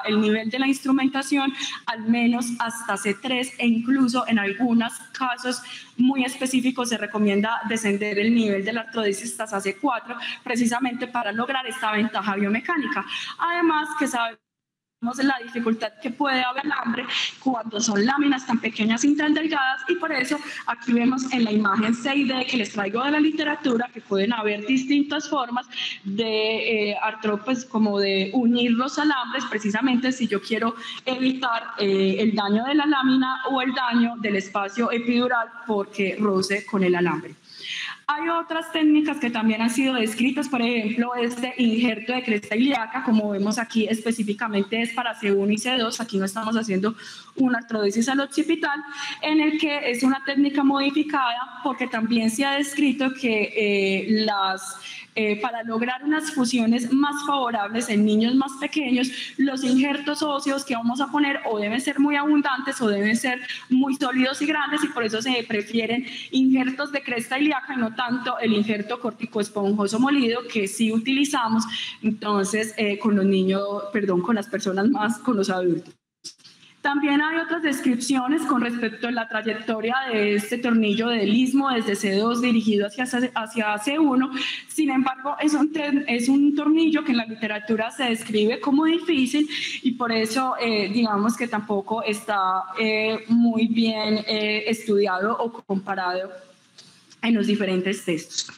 el nivel de la instrumentación al menos hasta C3, e incluso en algunos casos muy específicos se recomienda descender el nivel de la artrodesis hasta C4, precisamente para lograr esta ventaja biomecánica. Además que sabemos la dificultad que puede haber alambre cuando son láminas tan pequeñas y tan delgadas, y por eso aquí vemos en la imagen 6D que les traigo de la literatura que pueden haber distintas formas de como de unir los alambres, precisamente si yo quiero evitar el daño de la lámina o el daño del espacio epidural porque roce con el alambre. Hay otras técnicas que también han sido descritas, por ejemplo, este injerto de cresta ilíaca, como vemos aquí específicamente es para C1 y C2, aquí no estamos haciendo una artrodesis al occipital, en el que es una técnica modificada porque también se ha descrito que para lograr unas fusiones más favorables en niños más pequeños, los injertos óseos que vamos a poner o deben ser muy abundantes o deben ser muy sólidos y grandes, y por eso se prefieren injertos de cresta ilíaca y no tanto el injerto corticoesponjoso molido que sí utilizamos entonces con los niños, con las personas más, con los adultos. También hay otras descripciones con respecto a la trayectoria de este tornillo del istmo desde C2 dirigido hacia C1. Sin embargo, es un tornillo que en la literatura se describe como difícil, y por eso digamos que tampoco está muy bien estudiado o comparado en los diferentes textos.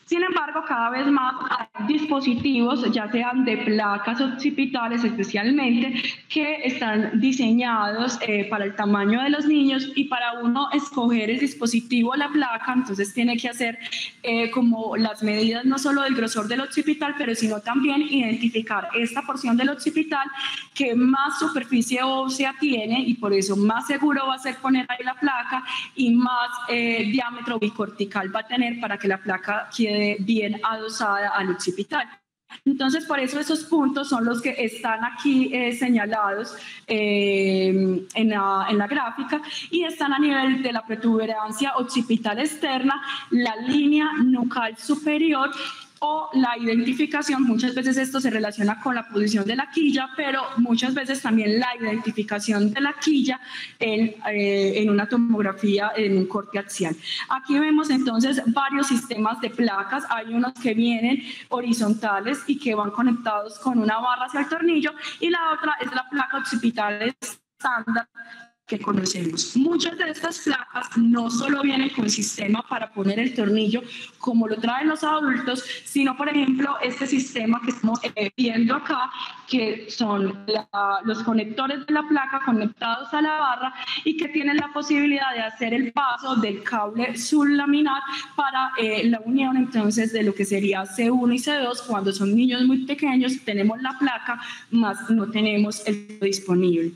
Sin embargo, cada vez más hay dispositivos, ya sean de placas occipitales especialmente, que están diseñados para el tamaño de los niños, y para uno escoger el dispositivo o la placa, entonces tiene que hacer como las medidas no solo del grosor del occipital, pero sino también identificar esta porción del occipital que más superficie ósea tiene, y por eso más seguro va a ser poner ahí la placa y más diámetro bicortical va a tener para que la placa quede quede bien adosada al occipital. Entonces, por eso esos puntos son los que están aquí señalados en la gráfica, y están a nivel de la protuberancia occipital externa, la línea nucal superior o la identificación. Muchas veces esto se relaciona con la posición de la quilla, pero muchas veces también la identificación de la quilla en una tomografía, en un corte axial. Aquí vemos entonces varios sistemas de placas. Hay unos que vienen horizontales y que van conectados con una barra hacia el tornillo, y la otra es la placa occipital estándar que conocemos. Muchas de estas placas no solo vienen con sistema para poner el tornillo como lo traen los adultos, sino, por ejemplo, este sistema que estamos viendo acá, que son los conectores de la placa conectados a la barra y que tienen la posibilidad de hacer el paso del cable sublaminar para la unión entonces de lo que sería C1 y C2. Cuando son niños muy pequeños tenemos la placa, más no tenemos el disponible.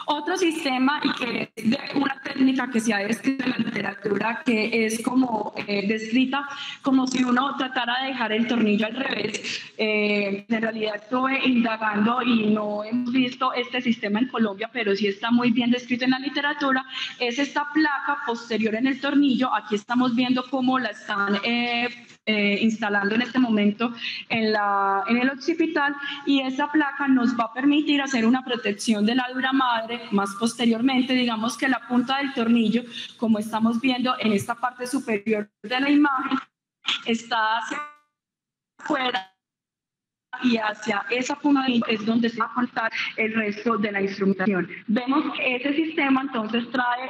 Otro sistema, y que es de una técnica que se ha descrito en la literatura, que es como descrita como si uno tratara de dejar el tornillo al revés. En realidad estuve indagando y no hemos visto este sistema en Colombia, pero sí está muy bien descrito en la literatura. Es esta placa posterior en el tornillo. Aquí estamos viendo cómo la están instalando en este momento en el occipital, y esa placa nos va a permitir hacer una protección de la dura madre. Más posteriormente, digamos que la punta del tornillo, como estamos viendo en esta parte superior de la imagen, está hacia afuera, y hacia esa punta es donde se va a contar el resto de la instrumentación. Vemos que ese sistema entonces trae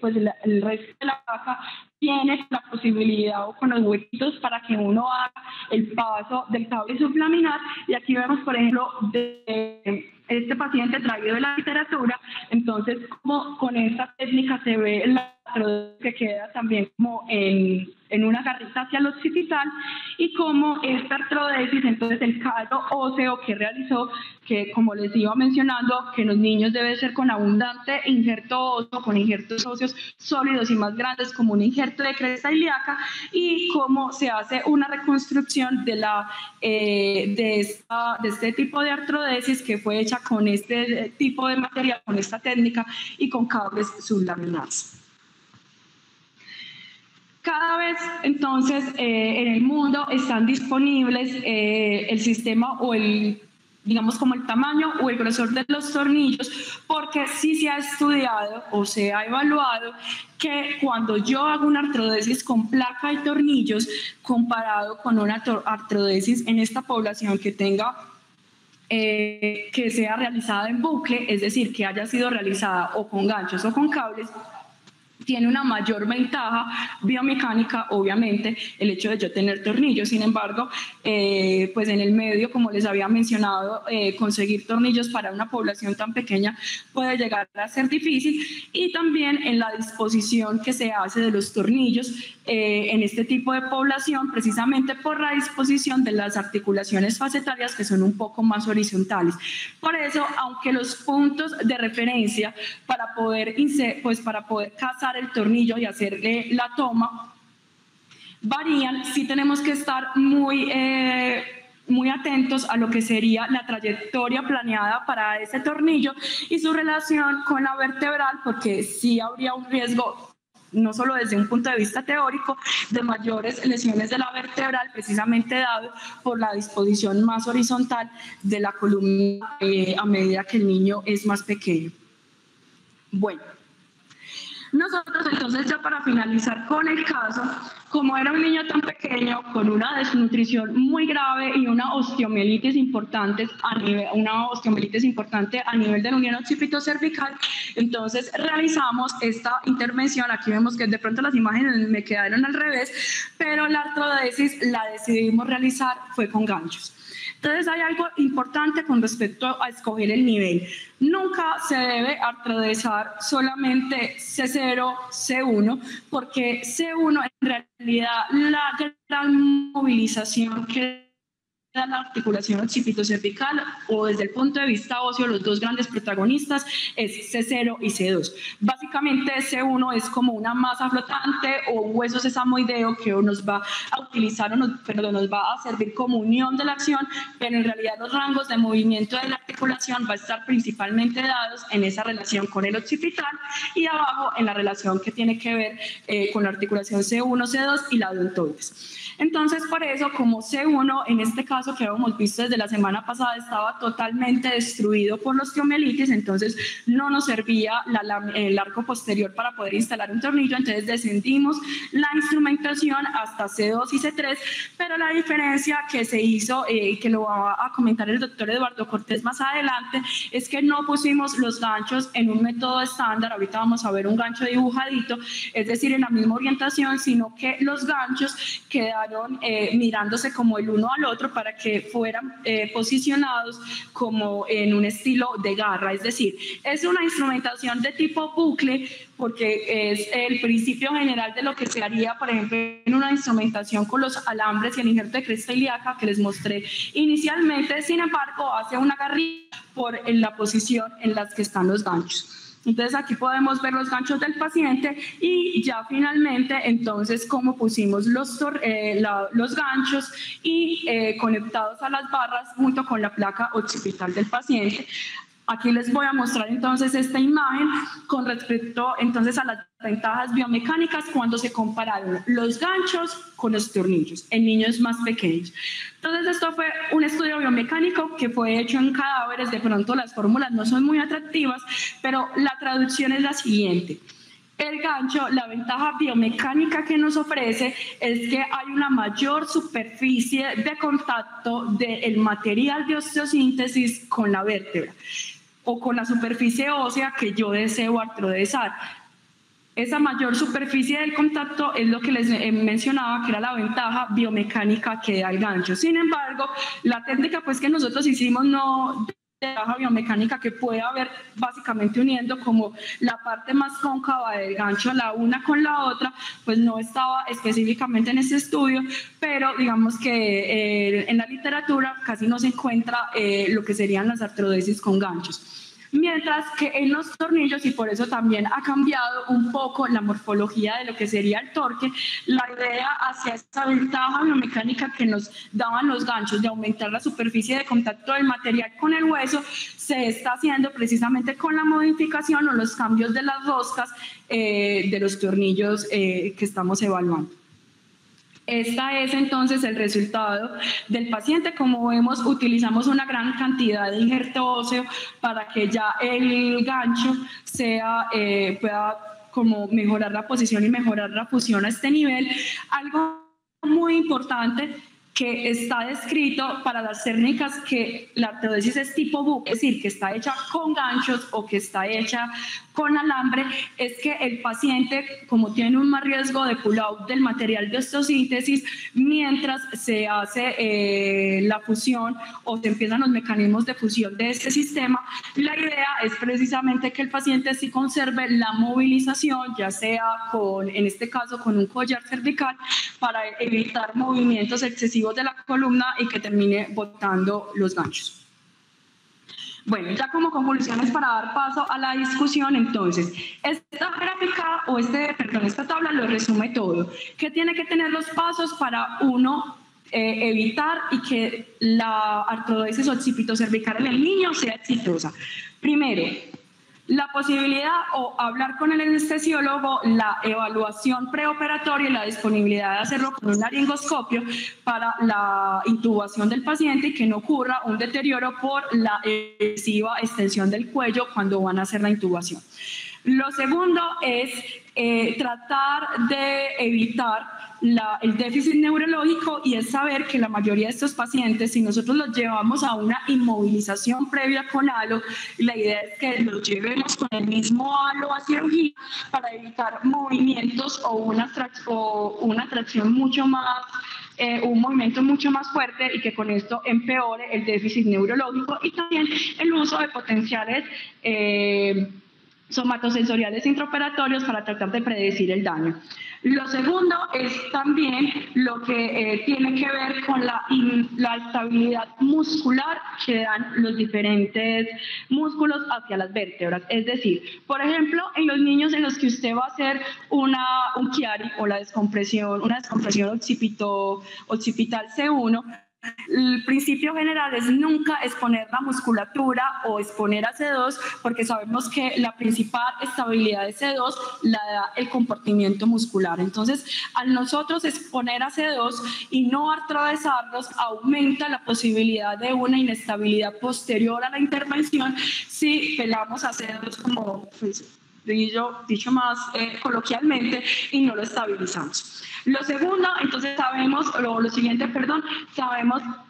pues el resto de la caja tiene la posibilidad, o con los huequitos, para que uno haga el paso del cable sublaminar. Y aquí vemos, por ejemplo, de este paciente traído de la literatura, entonces como con esta técnica se ve la que queda también como en una garrita hacia el occipital, y como esta artrodesis, entonces el callo óseo que realizó, que como les iba mencionando, que en los niños debe ser con abundante injerto óseo, con injertos óseos sólidos y más grandes, como un injerto de cresta ilíaca, y cómo se hace una reconstrucción de este tipo de artrodesis, que fue hecha con este tipo de material, con esta técnica y con cables sublaminares. Cada vez entonces en el mundo están disponibles el sistema, o digamos como el tamaño o el grosor de los tornillos, porque sí se ha estudiado o se ha evaluado que cuando yo hago una artrodesis con placa y tornillos comparado con una artrodesis en esta población que tenga que sea realizada en bucle, es decir, que haya sido realizada o con ganchos o con cables, tiene una mayor ventaja biomecánica, obviamente, el hecho de yo tener tornillos. Sin embargo, pues en el medio, como les había mencionado, conseguir tornillos para una población tan pequeña puede llegar a ser difícil, y también en la disposición que se hace de los tornillos en este tipo de población, precisamente por la disposición de las articulaciones facetarias, que son un poco más horizontales. Por eso, aunque los puntos de referencia para poder cazar el tornillo y hacerle la toma varían, sí tenemos que estar muy atentos a lo que sería la trayectoria planeada para ese tornillo y su relación con la vertebral, porque sí habría un riesgo, no solo desde un punto de vista teórico, de mayores lesiones de la vertebral, precisamente dado por la disposición más horizontal de la columna a medida que el niño es más pequeño. Bueno, nosotros entonces, ya para finalizar con el caso, como era un niño tan pequeño con una desnutrición muy grave y una osteomielitis importante a nivel de la unión occipito-cervical, entonces realizamos esta intervención. Aquí vemos que de pronto las imágenes me quedaron al revés, pero la artrodesis la decidimos realizar fue con ganchos. Entonces hay algo importante con respecto a escoger el nivel. Nunca se debe artrodesar solamente C0, C1, porque C1 en realidad la gran movilización que la articulación occipitocervical o desde el punto de vista óseo, los dos grandes protagonistas es C0 y C2. Básicamente C1 es como una masa flotante o un hueso sesamoideo que nos va a utilizar, nos va a servir como unión de la acción, pero en realidad los rangos de movimiento de la articulación va a estar principalmente dados en esa relación con el occipital y abajo en la relación que tiene que ver con la articulación C1, C2 y la odontoides. Entonces, por eso, como C1, en este caso que hemos visto desde la semana pasada, estaba totalmente destruido por la osteomielitis, entonces no nos servía el arco posterior para poder instalar un tornillo, entonces descendimos la instrumentación hasta C2 y C3, pero la diferencia que se hizo, que lo va a comentar el doctor Eduardo Cortés más adelante, es que no pusimos los ganchos en un método estándar, ahorita vamos a ver un gancho dibujadito, es decir, en la misma orientación, sino que los ganchos quedaron mirándose como el uno al otro para que fueran posicionados como en un estilo de garra, es decir, es una instrumentación de tipo bucle porque es el principio general de lo que se haría, por ejemplo, en una instrumentación con los alambres y el injerto de cresta ilíaca que les mostré inicialmente, sin embargo, hace una garrilla por la posición en la que están los ganchos. Entonces aquí podemos ver los ganchos del paciente y ya finalmente entonces cómo pusimos los ganchos y conectados a las barras junto con la placa occipital del paciente. Aquí les voy a mostrar entonces esta imagen con respecto entonces a las ventajas biomecánicas cuando se compararon los ganchos con los tornillos en niños más pequeños. Entonces esto fue un estudio biomecánico que fue hecho en cadáveres, de pronto las fórmulas no son muy atractivas, pero la traducción es la siguiente. El gancho, la ventaja biomecánica que nos ofrece es que hay una mayor superficie de contacto del material de osteosíntesis con la vértebra o con la superficie ósea que yo deseo artrodesar. Esa mayor superficie del contacto es lo que les mencionaba que era la ventaja biomecánica que da el gancho. Sin embargo, la técnica pues que nosotros hicimos no ventaja biomecánica que puede haber básicamente uniendo como la parte más cóncava del gancho la una con la otra, pues no estaba específicamente en ese estudio, pero digamos que en la literatura casi no se encuentra lo que serían las artrodesis con ganchos. Mientras que en los tornillos, y por eso también ha cambiado un poco la morfología de lo que sería el torque, la idea hacia esa ventaja biomecánica que nos daban los ganchos de aumentar la superficie de contacto del material con el hueso, se está haciendo precisamente con la modificación o los cambios de las roscas de los tornillos que estamos evaluando. Esta es entonces el resultado del paciente. Como vemos, utilizamos una gran cantidad de injerto óseo para que ya el gancho pueda como mejorar la posición y mejorar la fusión a este nivel. Algo muy importante que está descrito para las técnicas que la artrodesis es tipo bucle, es decir, que está hecha con ganchos o que está hecha con alambre, es que el paciente, como tiene un más riesgo de pull-out del material de osteosíntesis, mientras se hace la fusión o se empiezan los mecanismos de fusión de este sistema, la idea es precisamente que el paciente sí conserve la movilización, ya sea en este caso con un collar cervical, para evitar movimientos excesivos de la columna y que termine botando los ganchos. Bueno, ya como conclusiones para dar paso a la discusión, entonces, esta gráfica o esta tabla lo resume todo. ¿Qué tiene que tener los pasos para uno evitar y que la artrodesis occipitocervical en el niño sea exitosa? Primero, la posibilidad o hablar con el anestesiólogo, la evaluación preoperatoria y la disponibilidad de hacerlo con un laringoscopio para la intubación del paciente y que no ocurra un deterioro por la excesiva extensión del cuello cuando van a hacer la intubación. Lo segundo es tratar de evitar el déficit neurológico, y es saber que la mayoría de estos pacientes, si nosotros los llevamos a una inmovilización previa con halo, la idea es que los llevemos con el mismo halo a cirugía para evitar movimientos o una tracción mucho más, un movimiento mucho más fuerte y que con esto empeore el déficit neurológico, y también el uso de potenciales somatosensoriales intraoperatorios para tratar de predecir el daño. Lo segundo es también lo que tiene que ver con la estabilidad muscular que dan los diferentes músculos hacia las vértebras. Es decir, por ejemplo, en los niños en los que usted va a hacer un Chiari o una descompresión occipital C1, el principio general es nunca exponer la musculatura o exponer a C2, porque sabemos que la principal estabilidad de C2 la da el comportamiento muscular. Entonces, al nosotros exponer a C2 y no atravesarlos, aumenta la posibilidad de una inestabilidad posterior a la intervención si pelamos a C2 como dicho más coloquialmente, y no lo estabilizamos. Lo segundo, entonces sabemos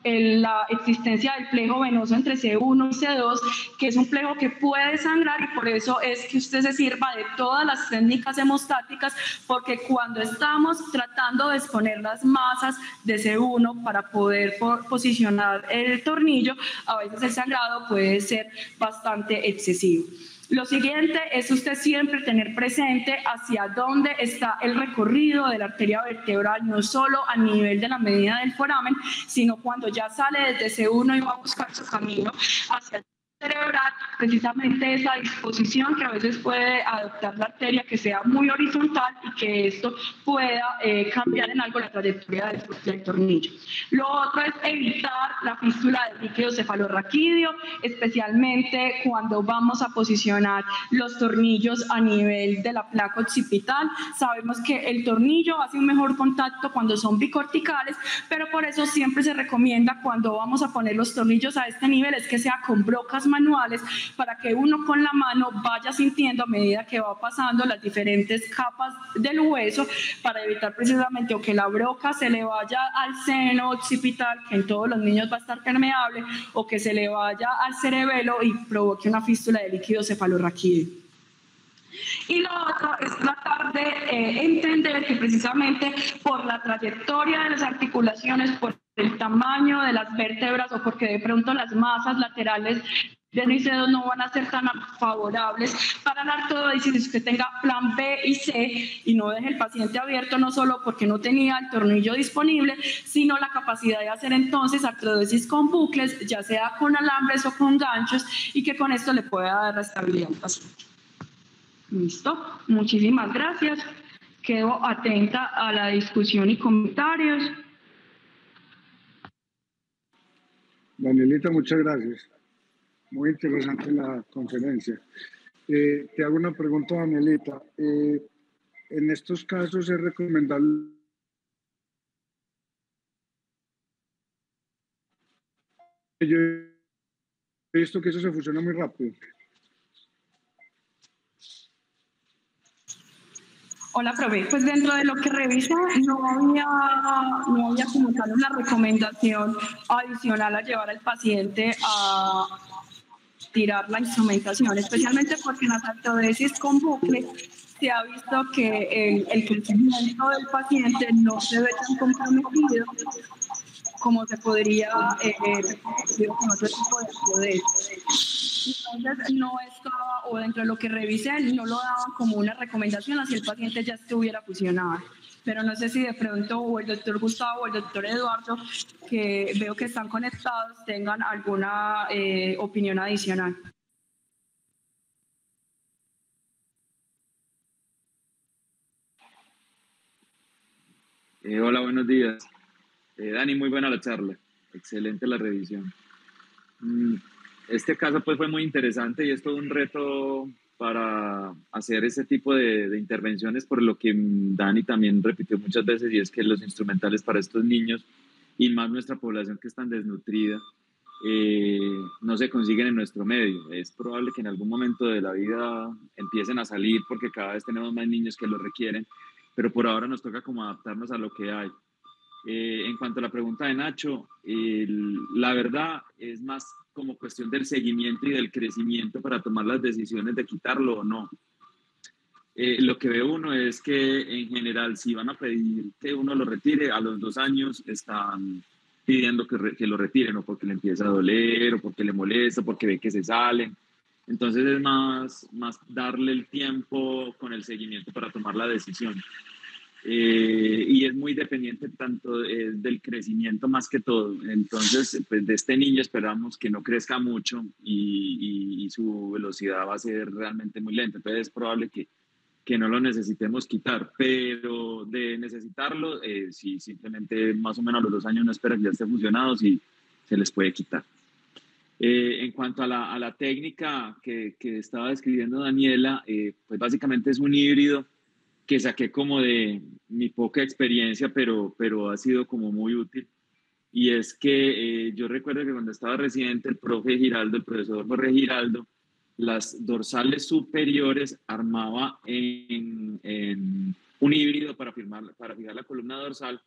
la existencia del plejo venoso entre C1 y C2, que es un plejo que puede sangrar, y por eso es que usted se sirva de todas las técnicas hemostáticas, porque cuando estamos tratando de exponer las masas de C1 para poder posicionar el tornillo, a veces el sangrado puede ser bastante excesivo. Lo siguiente es usted siempre tener presente hacia dónde está el recorrido de la arteria vertebral, no solo a nivel de la medida del foramen, sino cuando ya sale desde C1 y va a buscar su camino hacia el cerebral, precisamente esa disposición que a veces puede adoptar la arteria, que sea muy horizontal y que esto pueda cambiar en algo la trayectoria del tornillo. Lo otro es evitar la fístula del líquido cefalorraquídeo, especialmente cuando vamos a posicionar los tornillos a nivel de la placa occipital. Sabemos que el tornillo hace un mejor contacto cuando son bicorticales, pero por eso siempre se recomienda cuando vamos a poner los tornillos a este nivel es que sea con brocas manuales, para que uno con la mano vaya sintiendo a medida que va pasando las diferentes capas del hueso, para evitar precisamente o que la broca se le vaya al seno occipital, que en todos los niños va a estar permeable, o que se le vaya al cerebelo y provoque una fístula de líquido cefalorraquídeo. Y lo otro es tratar de entender que precisamente por la trayectoria de las articulaciones, por el tamaño de las vértebras, o porque de pronto las masas laterales de C2 no van a ser tan favorables para la artrodesis, si usted tenga plan B y C y no deje el paciente abierto, no solo porque no tenía el tornillo disponible, sino la capacidad de hacer entonces artrodesis con bucles, ya sea con alambres o con ganchos, y que con esto le pueda dar la estabilidad al paciente. Listo, muchísimas gracias. Quedo atenta a la discusión y comentarios.
Danielita, muchas gracias. Muy interesante la conferencia. Te hago una pregunta, Danielita. En estos casos es recomendable. Yo he visto que eso se fusiona muy rápido.
Hola, profe. Pues dentro de lo que revisa no había como tal una recomendación adicional a llevar al paciente a tirar la instrumentación, especialmente porque en las artrodesis con bucle se ha visto que el crecimiento del paciente no se ve tan comprometido como se podría con otro tipo de artrodesis. Entonces no estaba, o dentro de lo que revisé, no lo daban como una recomendación así el paciente ya estuviera fusionado. Pero no sé si de pronto o el doctor Gustavo o el doctor Eduardo, que veo que están conectados, tengan alguna opinión adicional.
Hola, buenos días. Dani, muy buena la charla. Excelente la revisión. Este caso pues fue muy interesante y es todo un reto para hacer ese tipo de intervenciones, por lo que Dani también repitió muchas veces, y es que los instrumentales para estos niños y más nuestra población que es tan desnutrida no se consiguen en nuestro medio. Es probable que en algún momento de la vida empiecen a salir porque cada vez tenemos más niños que lo requieren, pero por ahora nos toca como adaptarnos a lo que hay. En cuanto a la pregunta de Nacho, la verdad es más como cuestión del seguimiento y del crecimiento para tomar las decisiones de quitarlo o no. Lo que ve uno es que en general, si van a pedir que uno lo retire, a los 2 años están pidiendo que lo retiren, o porque le empieza a doler, o porque le molesta, o porque ve que se salen. Entonces es más darle el tiempo con el seguimiento para tomar la decisión. Y es muy dependiente tanto del crecimiento más que todo. Entonces, pues de este niño esperamos que no crezca mucho y su velocidad va a ser realmente muy lenta. Entonces es probable que no lo necesitemos quitar, pero de necesitarlo, si simplemente más o menos a los 2 años no espera que ya esté fusionado, sí se les puede quitar. En cuanto a la técnica que estaba describiendo Daniela, pues básicamente es un híbrido que saqué como de mi poca experiencia, pero ha sido como muy útil. Y es que yo recuerdo que cuando estaba residente, el profe Giraldo, el profesor Jorge Giraldo, las dorsales superiores armaba en un híbrido para fijar la columna dorsal,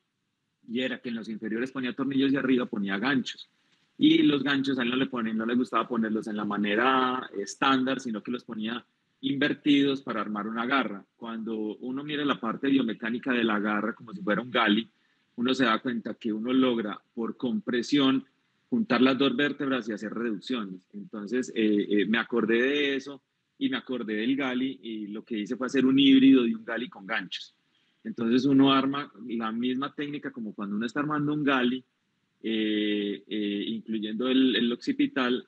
y era que en los inferiores ponía tornillos y arriba ponía ganchos. Y los ganchos a él no le gustaba ponerlos en la manera estándar, sino que los ponía invertidos para armar una garra. Cuando uno mira la parte biomecánica de la garra como si fuera un gali, uno se da cuenta que uno logra por compresión juntar las dos vértebras y hacer reducciones. Entonces me acordé de eso y me acordé del gali, y lo que hice fue hacer un híbrido de un gali con ganchos. Entonces uno arma la misma técnica como cuando uno está armando un gali, incluyendo el occipital.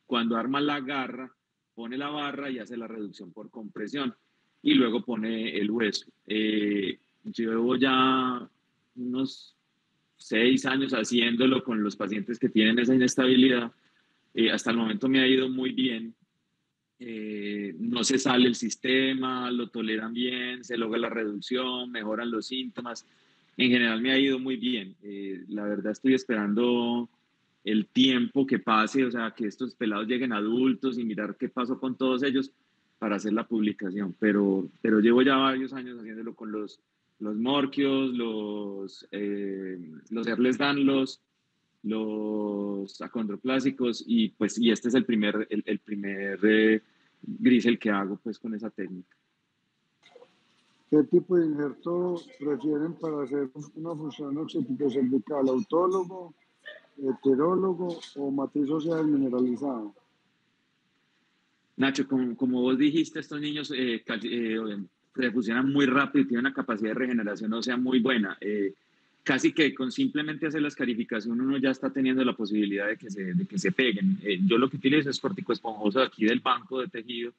Cuando arma la garra, pone la barra y hace la reducción por compresión, y luego pone el hueso. Llevo ya unos 6 años haciéndolo con los pacientes que tienen esa inestabilidad. Hasta el momento me ha ido muy bien. No se sale el sistema, lo toleran bien, se logra la reducción, mejoran los síntomas. En general me ha ido muy bien. La verdad estoy esperando el tiempo que pase, o sea, que estos pelados lleguen adultos y mirar qué pasó con todos ellos para hacer la publicación. Pero llevo ya varios años haciéndolo con los morquios, los Erles Danlos, los acondroplásicos, y pues y este es el primer grisel que hago pues con esa técnica.
¿Qué tipo de injerto prefieren para hacer una función occipitocervical? ¿Autólogo, heterólogo o matriz ósea desmineralizada?
Nacho, como vos dijiste, estos niños se fusionan muy rápido y tienen una capacidad de regeneración ósea muy buena. Casi que con simplemente hacer la escarificación uno ya está teniendo la posibilidad de que se peguen. Yo lo que utilizo es cortico esponjoso de aquí del banco de tejido,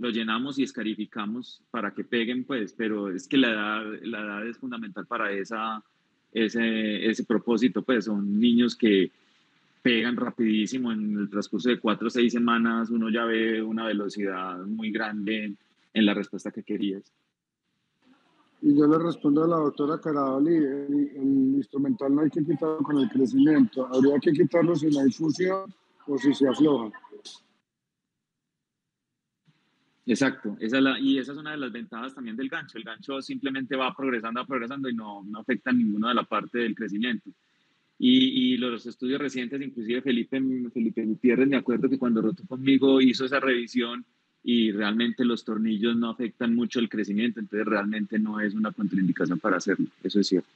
lo llenamos y escarificamos para que peguen, pues, pero es que la edad es fundamental para ese propósito, pues son niños que pegan rapidísimo. En el transcurso de 4 o 6 semanas uno ya ve una velocidad muy grande en la respuesta que querías.
Y yo le respondo a la doctora Caraoli, el instrumental no hay que quitarlo con el crecimiento, habría que quitarlo si no hay fusión o si se afloja.
Exacto, y esa es una de las ventajas también del gancho. El gancho simplemente va progresando y no afecta ninguna de la parte del crecimiento. Y los estudios recientes, inclusive Felipe Gutiérrez, me acuerdo que cuando rotó conmigo hizo esa revisión, y realmente los tornillos no afectan mucho el crecimiento, entonces realmente no es una contraindicación para hacerlo, eso es cierto.